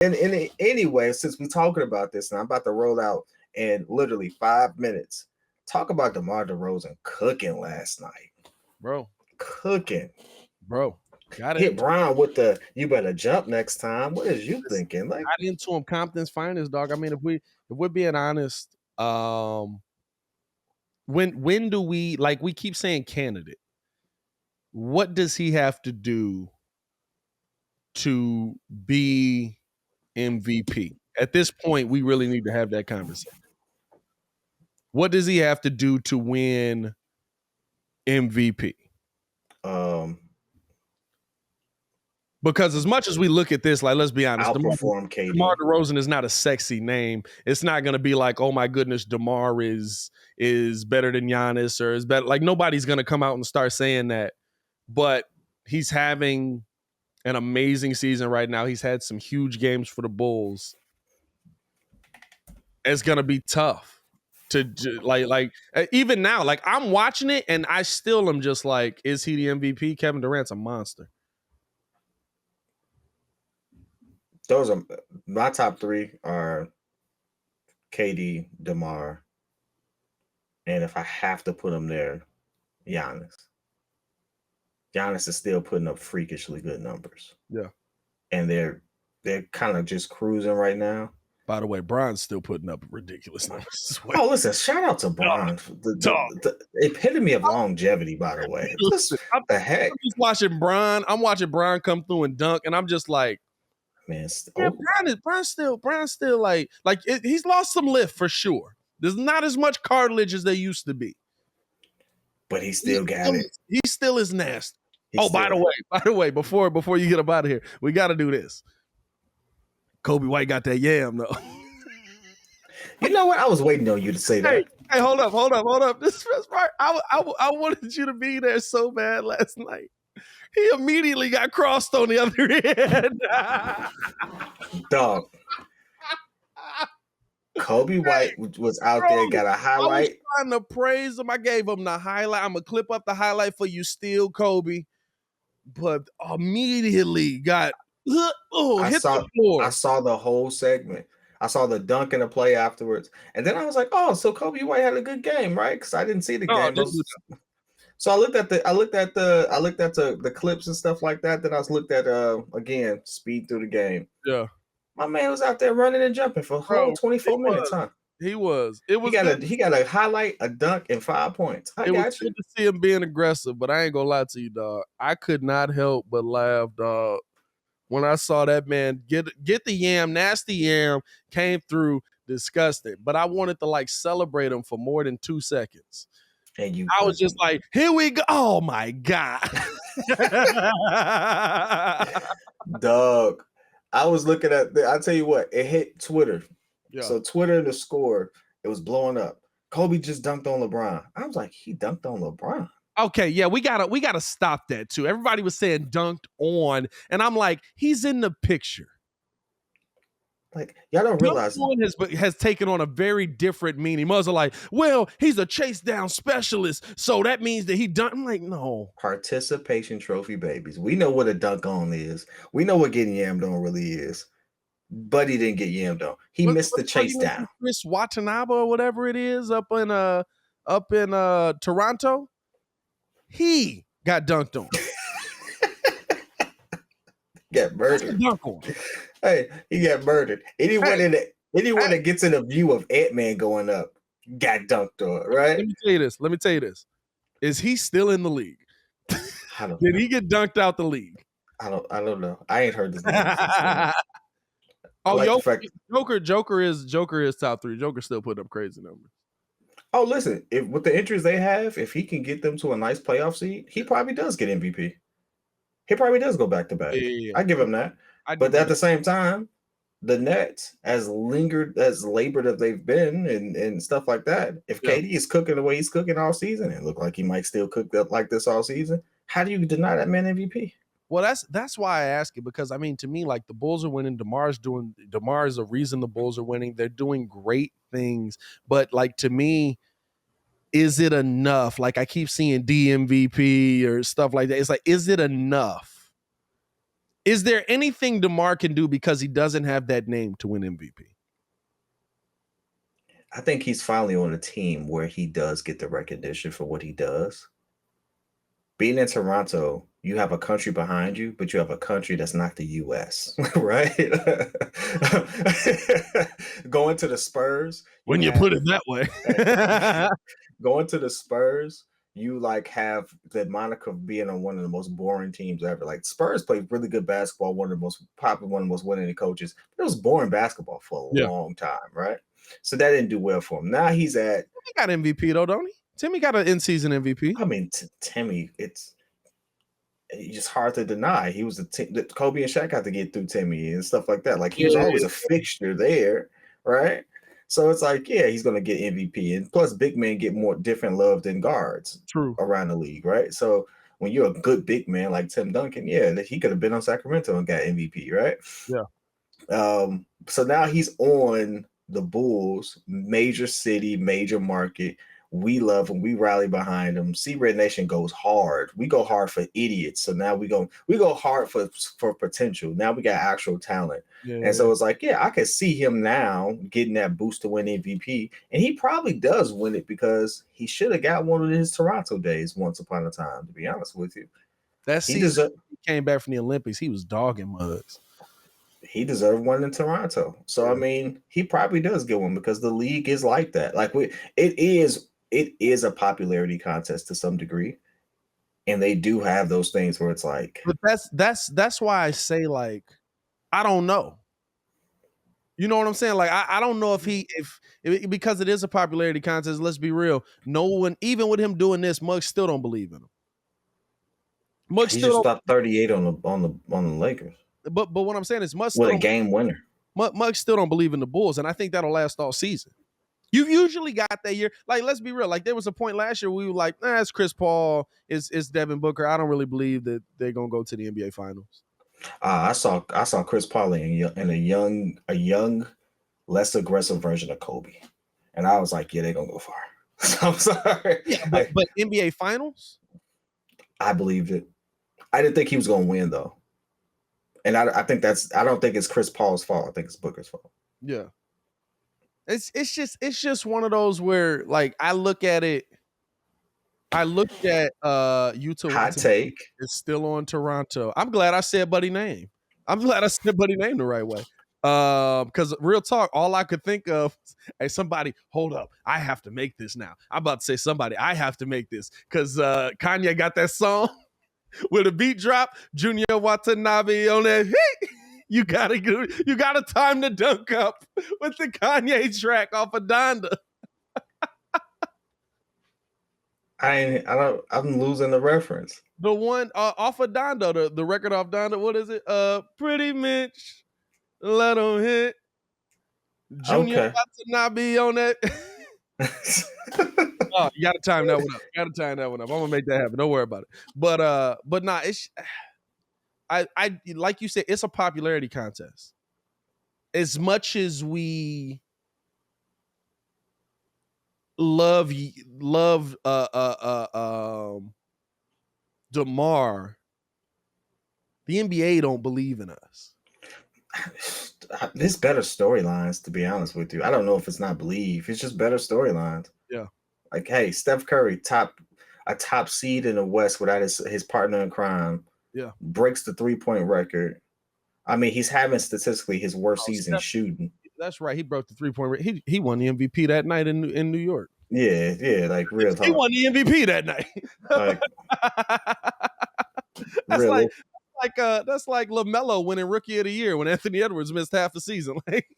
And anyway, since we're talking about this, and I'm about to roll out in literally 5 minutes, talk about Demar Derozan cooking last night. Bro. Cooking. Bro. Hit Brown with the "you better jump next time." What is you thinking? Like, got into him, Compton's finest, dog. I mean, if we're being honest, when do we, like, we keep saying candidate? What does he have to do to be MVP? At this point, we really need to have that conversation. What does he have to do to win MVP? Because as much as we look at this, like, let's be honest, outperform KD. Demar Derozan is not a sexy name. It's not going to be like, oh my goodness, Demar is better than Giannis or is better. Like, nobody's going to come out and start saying that. But he's having an amazing season right now. He's had some huge games for the Bulls. It's going to be tough to like even now. Like, I'm watching it and I still am just like, is he the MVP? Kevin Durant's a monster. Those are my top three are KD, DeMar, and if I have to put them there, Giannis. Giannis is still putting up freakishly good numbers. Yeah. And they're kind of just cruising right now. By the way, Bron's still putting up ridiculous numbers as well. Oh, listen, shout out to Bron. The epitome of longevity, by the way. Listen, the heck? I'm just watching Bron. I'm watching Bron come through and dunk, and I'm just like, man, Bron's still like he's lost some lift for sure. There's not as much cartilage as there used to be. But he still got it. He still is nasty. By the way, before you get up out of here, we got to do this. Kobe White got that yam though. You know what? I was waiting on you to say that. Hey, hold up. This is right. I wanted you to be there so bad last night. He immediately got crossed on the other end. Dog. Kobe White was out there, got a highlight. I was trying to praise him. I gave him the highlight. I'm going to clip up the highlight for you still, Kobe. But immediately got hit the floor. I saw the whole segment. I saw the dunk and the play afterwards. And then I was like, oh, so Kobe White had a good game, right? Because I didn't see the game. So I looked at the clips and stuff like that. Then I looked at again, speed through the game. Yeah. My man was out there running and jumping for a whole 24 minutes, huh? He was. It was. He got a highlight, a dunk, and 5 points. It was good to see him being aggressive, but I ain't gonna lie to you, dog. I could not help but laugh, dog, when I saw that man get the yam, nasty yam, came through, disgusting. But I wanted to like celebrate him for more than 2 seconds. And I was just like, here we go. Oh my God. Dog. I was looking at I'll tell you what, it hit Twitter. Yeah. So Twitter, the score, it was blowing up. Kobe just dunked on LeBron. I was like, he dunked on LeBron. Okay, yeah, we gotta stop that too. Everybody was saying dunked on, and I'm like, he's in the picture. Like, y'all don't realize has taken on a very different meaning. Most are like, well, he's a chase down specialist, so that means that he dunked. I'm like, no. Participation trophy babies. We know what a dunk on is. We know what getting yammed on really is. But he didn't get yammed on. He missed the chase down. Chris Watanabe or whatever it is up in Toronto. He got dunked on. Got murdered. Hey, he got murdered. Anyone that gets in a view of Ant-Man going up got dunked on, right? Let me tell you this. Is he still in the league? Did he get dunked out the league? I don't know. I ain't heard this name. Joker is top 3. Joker still putting up crazy numbers. Oh, listen, with the injuries they have, if he can get them to a nice playoff seed, he probably does get MVP. He probably does go back to back. Yeah. I give him that. But at the same time, the Nets, as labored as they've been and stuff like that, if KD is cooking the way he's cooking all season and look like he might still cook like this all season, how do you deny that man MVP? Well, that's why I ask it, because I mean, to me, like, the Bulls are winning. DeMar is a reason the Bulls are winning. They're doing great things, but like, to me, is it enough? Like, I keep seeing DMVP or stuff like that. It's like, is it enough Is there anything DeMar can do because he doesn't have that name to win MVP? I think he's finally on a team where he does get the recognition for what he does. Being in Toronto, you have a country behind you, but you have a country that's not the US, right? Going to the Spurs. When you put it that way. Going to the Spurs, you like have the moniker of being on one of the most boring teams ever. Like Spurs played really good basketball, one of the most popular, one of the most winning coaches. But it was boring basketball for a long time, right? So that didn't do well for him. Now he's at. He got MVP though, don't he? Timmy got an in-season MVP. I mean, Timmy, it's just hard to deny. He was Kobe and Shaq had to get through Timmy and stuff like that. Like he was always a fixture there, right? So it's like, yeah, he's gonna get MVP, and plus, big men get more different love than guards around the league, right? So when you're a good big man like Tim Duncan, yeah, he could have been on Sacramento and got MVP, right? Yeah. So now he's on the Bulls, major city, major market. We love him. We rally behind him. C-Red Nation goes hard. We go hard for idiots. So now we go hard for potential. Now we got actual talent. And so it's like, yeah, I can see him now getting that boost to win MVP. And he probably does win it because he should have got one of his Toronto days once upon a time, to be honest with you. That season he came back from the Olympics, he was dogging mugs. He deserved one in Toronto. So, I mean, he probably does get one because the league is like that. Like it is a popularity contest to some degree, and they do have those things where it's like. But that's why I say, like, I don't know. You know what I'm saying? Like, I don't know if because it is a popularity contest. Let's be real. No one, even with him doing this, Muggs still don't believe in him. Muggs still just stopped 38 on the Lakers. But what I'm saying is, Muggs with a game winner. Muggs still don't believe in the Bulls, and I think that'll last all season. You've usually got that year. Like, let's be real. Like, there was a point last year we were like, it's Chris Paul, it's Devin Booker. I don't really believe that they're gonna go to the NBA Finals. I saw Chris Paul in a young, less aggressive version of Kobe, and I was like, yeah, they're gonna go far. I'm sorry. Yeah, but NBA Finals, I believed it. I didn't think he was gonna win though, and I don't think it's Chris Paul's fault. I think it's Booker's fault. Yeah. It's just one of those where, like, I looked at Utah. Hot take. It's still on Toronto. I'm glad I said Buddy name. I'm glad I said Buddy name the right way. Because real talk, all I could think of, hey, somebody, hold up. I have to make this now. I'm about to say somebody, I have to make this. Because Kanye got that song with a beat drop. Junior Watanabe on that hit. You gotta time the dunk up with the Kanye track off of Donda. I'm losing the reference. The one off of Donda, the record off Donda. What is it? Pretty Mitch, let him hit. Junior Watanabe on that. Oh, you gotta time that one up. I'm gonna make that happen. Don't worry about it. But nah, it's. I like you said, it's a popularity contest. As much as we love DeMar, the NBA don't believe in us. There's better storylines, to be honest with you. I don't know if it's not believe. It's just better storylines. Yeah. Like, hey, Steph Curry, a top seed in the West without his partner in crime. Yeah. Breaks the 3-point record. I mean, he's having statistically his worst season shooting. That's right. He broke the 3-point record. He won the MVP that night in New York. Yeah, like real talk. He won the MVP that night. That's like LaMelo winning Rookie of the Year when Anthony Edwards missed half the season. Like,